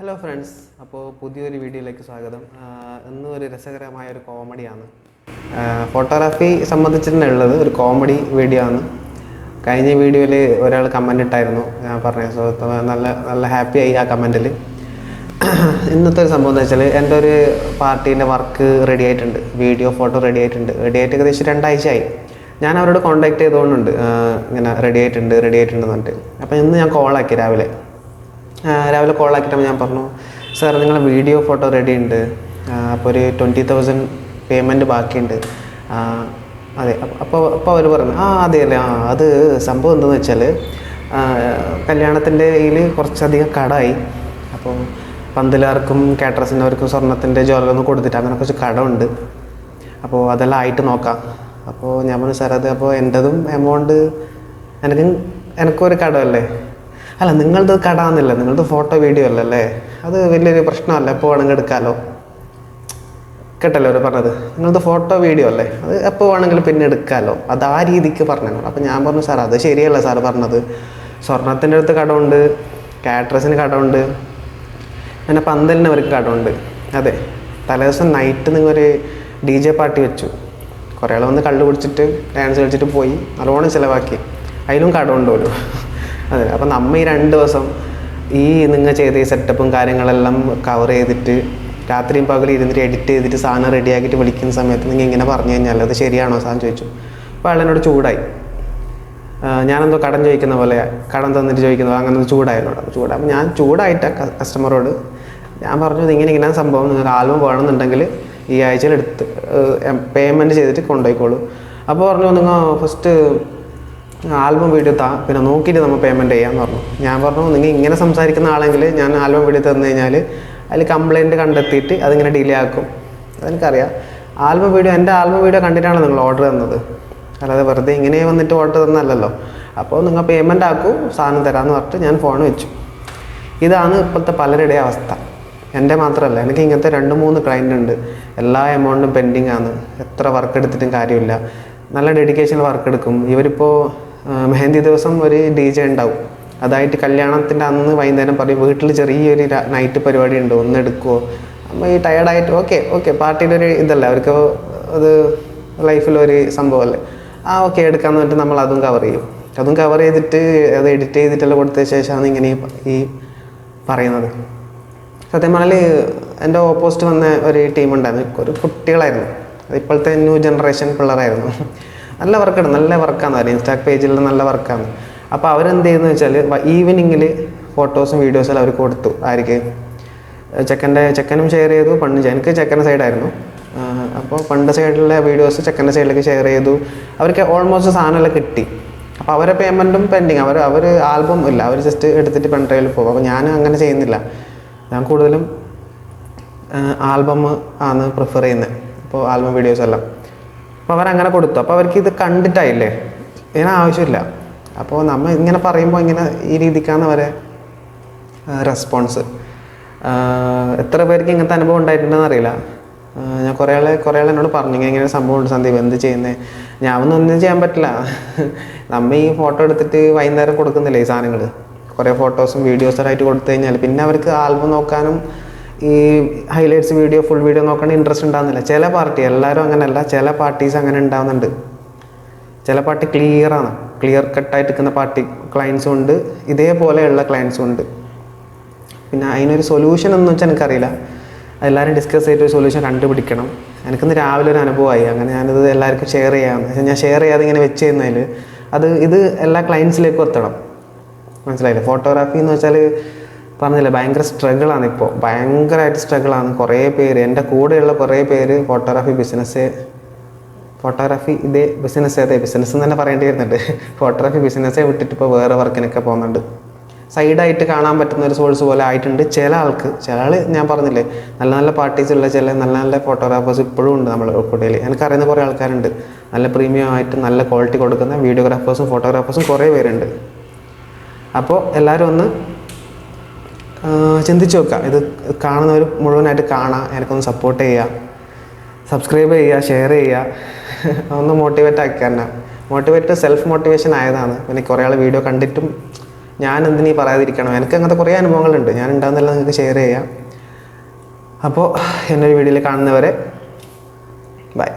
Hello friends, അപ്പോൾ പുതിയൊരു വീഡിയോയിലേക്ക് സ്വാഗതം. ഇന്ന് ഒരു രസകരമായ ഒരു കോമഡിയാണ്. ഫോട്ടോഗ്രാഫി സംബന്ധിച്ചിട്ടുള്ളത് ഒരു കോമഡി വീഡിയോ ആണ്. കഴിഞ്ഞ വീഡിയോയിൽ ഒരാൾ കമൻ്റ് ഇട്ടായിരുന്നു, ഞാൻ പറഞ്ഞ സുഹൃത്ത് നല്ല നല്ല ഹാപ്പി ആയി ആ കമൻറ്റിൽ. ഇന്നത്തെ ഒരു സംഭവം എന്ന് വെച്ചാൽ എൻ്റെ ഒരു പാർട്ടീൻ്റെ വർക്ക് റെഡി ആയിട്ടുണ്ട്, വീഡിയോ ഫോട്ടോ റെഡി ആയിട്ട് ഏകദേശം 2 ആഴ്ചയായി. ഞാൻ അവരോട് കോൺടാക്ട് ചെയ്തുകൊണ്ടുണ്ട്, ഇങ്ങനെ റെഡി ആയിട്ടുണ്ട് എന്ന് പറഞ്ഞിട്ട്. അപ്പോൾ ഇന്ന് ഞാൻ കോളാക്കി രാവിലെ കോളാക്കിയിട്ട് ഞാൻ പറഞ്ഞു, സാർ നിങ്ങളെ വീഡിയോ ഫോട്ടോ റെഡി ഉണ്ട്, അപ്പോൾ ഒരു 20,000 പേയ്മെൻറ്റ് ബാക്കിയുണ്ട്. അതെ. അപ്പോൾ അവർ പറഞ്ഞു, അതെ അല്ലേ, അത് സംഭവം എന്താണെന്ന് വെച്ചാൽ കല്യാണത്തിൻ്റെ ഇതിൽ കുറച്ചധികം കടമായി. അപ്പോൾ പന്തലുകാർക്കും കാറ്ററേഴ്സിനവർക്കും സ്വർണ്ണത്തിൻ്റെ ജ്വല്ലൊന്നും കൊടുത്തിട്ട് അങ്ങനെ കുറച്ച് കടമുണ്ട്. അപ്പോൾ അതെല്ലാം ആയിട്ട് നോക്കാം. അപ്പോൾ ഞാൻ പറഞ്ഞു, സാർ അത് അപ്പോൾ എൻ്റെതും എമൗണ്ട് എനിക്കൊരു കടമല്ലേ. അല്ല, നിങ്ങളത് കടാന്നില്ല, നിങ്ങളത് ഫോട്ടോ വീഡിയോ അല്ലല്ലേ, അത് വലിയൊരു പ്രശ്നമല്ല, എപ്പോൾ വേണമെങ്കിൽ എടുക്കാമല്ലോ. കേട്ടല്ലോ അവർ പറഞ്ഞത്, നിങ്ങളത് ഫോട്ടോ വീഡിയോ അല്ലേ, അത് എപ്പോൾ വേണമെങ്കിലും പിന്നെ എടുക്കാമല്ലോ, അത് ആ രീതിക്ക് പറഞ്ഞു. അപ്പോൾ ഞാൻ പറഞ്ഞു, സാർ അത് ശരിയല്ല സാർ പറഞ്ഞത്, സ്വർണത്തിൻ്റെ അടുത്ത് കടമുണ്ട്, കാറ്ററേഴ്സിന് കടമുണ്ട്, പിന്നെ പന്തലിനവർക്ക് കടമുണ്ട്. അതെ, തലേദിവസം നൈറ്റ് നിങ്ങളൊരു DJ പാർട്ടി വെച്ചു, കുറേ ആൾ വന്ന് കള്ളു കുടിച്ചിട്ട് ഡാൻസ് കളിച്ചിട്ട് പോയി, നല്ലോണം ചിലവാക്കി, അതിലും കടമുണ്ട് പോലും. അതെ. അപ്പം നമ്മൾ ഈ 2 ദിവസം ഈ നിങ്ങൾ ചെയ്ത ഈ സെറ്റപ്പും കാര്യങ്ങളെല്ലാം കവർ ചെയ്തിട്ട് രാത്രിയും പകലും ഇരുന്നിട്ട് എഡിറ്റ് ചെയ്തിട്ട് സാധനം റെഡിയാക്കിയിട്ട് വിളിക്കുന്ന സമയത്ത് നിങ്ങൾ ഇങ്ങനെ പറഞ്ഞു കഴിഞ്ഞാൽ അത് ശരിയാണോ സാധനം ചോദിച്ചു. അപ്പോൾ അയാളെന്നോട് ചൂടായി. ഞാനെന്തോ കടം ചോദിക്കുന്ന പോലെ, കടം തന്നിട്ട് ചോദിക്കുന്ന പോലെ അങ്ങനെ ചൂടായതിനോട്. അപ്പോൾ ഞാൻ ചൂടായിട്ട് കസ്റ്റമറോട് ഞാൻ പറഞ്ഞു, ഇങ്ങനെ സംഭവം, നിങ്ങൾക്ക് ആൽബം വേണമെന്നുണ്ടെങ്കിൽ ഈ ആഴ്ചയിൽ എടുത്ത് പേയ്മെൻറ്റ് ചെയ്തിട്ട് കൊണ്ടുപോയിക്കോളൂ. അപ്പോൾ പറഞ്ഞു, നിങ്ങൾ ഫസ്റ്റ് ആൽബം വീഡിയോ പിന്നെ നോക്കിയിട്ട് നമ്മൾ പേയ്മെൻറ്റ് ചെയ്യാമെന്ന് പറഞ്ഞു. ഞാൻ പറഞ്ഞു, നിങ്ങൾ ഇങ്ങനെ സംസാരിക്കുന്ന ആളെങ്കിൽ ഞാൻ ആൽബം വീഡിയോ തന്നു കഴിഞ്ഞാൽ അതിൽ കംപ്ലയിൻറ്റ് കണ്ടെത്തിയിട്ട് അതിങ്ങനെ ഡിലേ ആക്കും. അതെനിക്കറിയാം. എൻ്റെ ആൽബം വീഡിയോ കണ്ടിട്ടാണ് നിങ്ങൾ ഓർഡർ തന്നത്, അല്ലാതെ വെറുതെ ഇങ്ങനെ വന്നിട്ട് ഓർഡർ തന്നല്ലല്ലോ. അപ്പോൾ നിങ്ങൾ പേയ്മെൻറ്റ് ആക്കൂ, സാധനം തരാമെന്ന് പറഞ്ഞിട്ട് ഞാൻ ഫോൺ വെച്ചു. ഇതാണ് ഇപ്പോഴത്തെ പലരുടെയും അവസ്ഥ. എൻ്റെ മാത്രമല്ല, എനിക്ക് ഇങ്ങനത്തെ 2-3 ക്ലയൻ്റ് ഉണ്ട്. എല്ലാ എമൗണ്ടും പെൻഡിങ് ആണ്, എത്ര വർക്ക് എടുത്തിട്ടും കാര്യമില്ല, നല്ല ഡെഡിക്കേഷൻ വർക്ക് എടുക്കും. ഇവരിപ്പോൾ മെഹന്തി ദിവസം ഒരു DJ ഉണ്ടാവും, അതായിട്ട് കല്യാണത്തിൻ്റെ അന്ന് വൈകുന്നേരം പറയും, വീട്ടിൽ ചെറിയൊരു നൈറ്റ് പരിപാടി ഉണ്ട്, ഒന്ന് എടുക്കുമോ. നമ്മൾ ഈ ടയർഡായിട്ട് ഓക്കെ പാർട്ടിയുടെ ഒരു ഇതല്ല, അവർക്ക് അത് ലൈഫിലൊരു സംഭവമല്ലേ, ഓക്കെ എടുക്കാമെന്ന് പറഞ്ഞിട്ട് നമ്മൾ അതും കവർ ചെയ്തിട്ട് അത് എഡിറ്റ് ചെയ്തിട്ടെല്ലാം കൊടുത്ത ശേഷമാണ് ഇങ്ങനെ ഈ പറയുന്നത്. സത്യം പറഞ്ഞാൽ എൻ്റെ ഓപ്പോസിറ്റ് വന്ന ഒരു ടീമുണ്ടായിരുന്നു, ഒരു കുട്ടികളായിരുന്നു, ഇപ്പോഴത്തെ ന്യൂ ജനറേഷൻ പിള്ളേരായിരുന്നു. നല്ല വർക്കാണ് അവർ, ഇൻസ്റ്റാ പേജിൽ നല്ല വർക്കാണ്. അപ്പോൾ അവരെന്ത് ചെയ്യുന്നത് വെച്ചാൽ ഈവനിങ്ങിൽ ഫോട്ടോസും വീഡിയോസും അവർ കൊടുത്തു. ആർക്ക്? ചെക്കനും ഷെയർ ചെയ്തു, എനിക്ക് ചെക്കൻ്റെ സൈഡായിരുന്നു. അപ്പോൾ പണ്ട് സൈഡിലെ വീഡിയോസ് ചെക്കൻ്റെ സൈഡിലേക്ക് ഷെയർ ചെയ്തു. അവർക്ക് ഓൾമോസ്റ്റ് സാധനമെല്ലാം കിട്ടി. അപ്പോൾ അവരെ പേയ്മെൻറ്റും പെൻഡിങ്. അവർ ആൽബം ഇല്ല, അവർ ജസ്റ്റ് എടുത്തിട്ട് പെൺഡ്രൈവിൽ പോകും. അപ്പോൾ ഞാൻ അങ്ങനെ ചെയ്യുന്നില്ല, ഞാൻ കൂടുതലും ആൽബം ആണ് പ്രിഫർ ചെയ്യുന്നത്. അപ്പോൾ ആൽബം വീഡിയോസ് എല്ലാം അപ്പോൾ അവരങ്ങനെ കൊടുത്തു. അപ്പോൾ അവർക്ക് ഇത് കണ്ടിട്ടായില്ലേ, ഇതിന് ആവശ്യമില്ല. അപ്പോൾ നമ്മൾ ഇങ്ങനെ പറയുമ്പോൾ ഇങ്ങനെ ഈ രീതിക്കാണ് അവരെ റെസ്പോൺസ്. എത്ര പേർക്ക് ഇങ്ങനത്തെ അനുഭവം ഉണ്ടായിട്ടുണ്ടെന്ന് അറിയില്ല. ഞാൻ കുറേ ആൾ എന്നോട് പറഞ്ഞു, ഇങ്ങനെ സംഭവം ഉണ്ട് സന്ദീപ്, എന്ത് ചെയ്യുന്നത്. ഞാൻ ഒന്നും ചെയ്യാൻ പറ്റില്ല. നമ്മൾ ഈ ഫോട്ടോ എടുത്തിട്ട് വൈകുന്നേരം കൊടുക്കുന്നില്ലേ ഈ സാധനങ്ങൾ, കുറേ ഫോട്ടോസും വീഡിയോസുമായിട്ട് കൊടുത്തു കഴിഞ്ഞാൽ പിന്നെ അവർക്ക് ആൽബം നോക്കാനും ഈ ഹൈലൈറ്റ്സ് വീഡിയോ ഫുൾ വീഡിയോ നോക്കാൻ ഇൻട്രസ്റ്റ് ഉണ്ടാകുന്നില്ല. ചില പാർട്ടി, എല്ലാവരും അങ്ങനെയല്ല, ചില പാർട്ടീസ് അങ്ങനെ ഉണ്ടാകുന്നുണ്ട്. ചില പാർട്ടി ക്ലിയർ കട്ടായിട്ട് നിൽക്കുന്ന പാർട്ടി ക്ലയൻസും ഉണ്ട്, ഇതേപോലെയുള്ള ക്ലയൻസും ഉണ്ട്. പിന്നെ അതിനൊരു സൊല്യൂഷൻ എന്ന് വെച്ചാൽ എനിക്കറിയില്ല, എല്ലാവരും ഡിസ്കസ് ചെയ്തിട്ട് ഒരു സൊല്യൂഷൻ കണ്ടുപിടിക്കണം. എനിക്കിന്ന് രാവിലെ ഒരു അനുഭവമായി, അങ്ങനെ ഞാനിത് എല്ലാവർക്കും ഷെയർ ചെയ്യാമെന്ന്. ഞാൻ ഷെയർ ചെയ്യാതെ ഇങ്ങനെ വെച്ച് ചെയ്യുന്നതിൽ ഇത് എല്ലാ ക്ലയൻസിലേക്കും എത്തണം. മനസ്സിലായില്ലേ? ഫോട്ടോഗ്രാഫി എന്ന് വെച്ചാൽ പറഞ്ഞില്ലേ, ഭയങ്കര സ്ട്രഗിളാണ്. ഇപ്പോൾ ഭയങ്കരമായിട്ട് സ്ട്രഗിളാണ്. കുറേ പേര്, എൻ്റെ കൂടെയുള്ള കുറേ പേര് ഫോട്ടോഗ്രാഫി ഇതേ ബിസിനസ് എന്ന് തന്നെ പറയേണ്ടി വരുന്നുണ്ട്. ഫോട്ടോഗ്രാഫി ബിസിനസ്സേ വിട്ടിട്ട് ഇപ്പോൾ വേറെ വർക്കിനൊക്കെ പോകുന്നുണ്ട്. സൈഡായിട്ട് കാണാൻ പറ്റുന്ന ഒരു സോഴ്സ് പോലെ ആയിട്ടുണ്ട് ചില ആൾ. ഞാൻ പറഞ്ഞില്ലേ, നല്ല പാർട്ടീസുള്ള ചില നല്ല ഫോട്ടോഗ്രാഫേഴ്സ് ഇപ്പോഴും ഉണ്ട് നമ്മുടെ കൂട്ടയിൽ. എനിക്കറിയുന്ന കുറേ ആൾക്കാരുണ്ട്, നല്ല പ്രീമിയം ആയിട്ട് നല്ല ക്വാളിറ്റി കൊടുക്കുന്ന വീഡിയോഗ്രാഫേഴ്സും ഫോട്ടോഗ്രാഫേഴ്സും കുറേ പേരുണ്ട്. അപ്പോൾ എല്ലാവരും ഒന്ന് ചിന്തിച്ച് നോക്കുക, ഇത് കാണുന്നവർ മുഴുവനായിട്ട് കാണുക, എനിക്കൊന്ന് സപ്പോർട്ട് ചെയ്യുക, സബ്സ്ക്രൈബ് ചെയ്യുക, ഷെയർ ചെയ്യുക, ഒന്ന് മോട്ടിവേറ്റ് ആക്കി തന്നെ. സെൽഫ് മോട്ടിവേഷൻ ആയതാണ്. പിന്നെ കുറേ ആൾ വീഡിയോ കണ്ടിട്ടും ഞാൻ എന്തിനീ പറയാതിരിക്കണം, എനിക്ക് അങ്ങനത്തെ കുറേ അനുഭവങ്ങളുണ്ട്, ഞാൻ ഉണ്ടാകുന്നതെല്ലാം നിങ്ങൾക്ക് ഷെയർ ചെയ്യാം. അപ്പോൾ എന്നൊരു വീഡിയോയിൽ കാണുന്നവരെ ബൈ.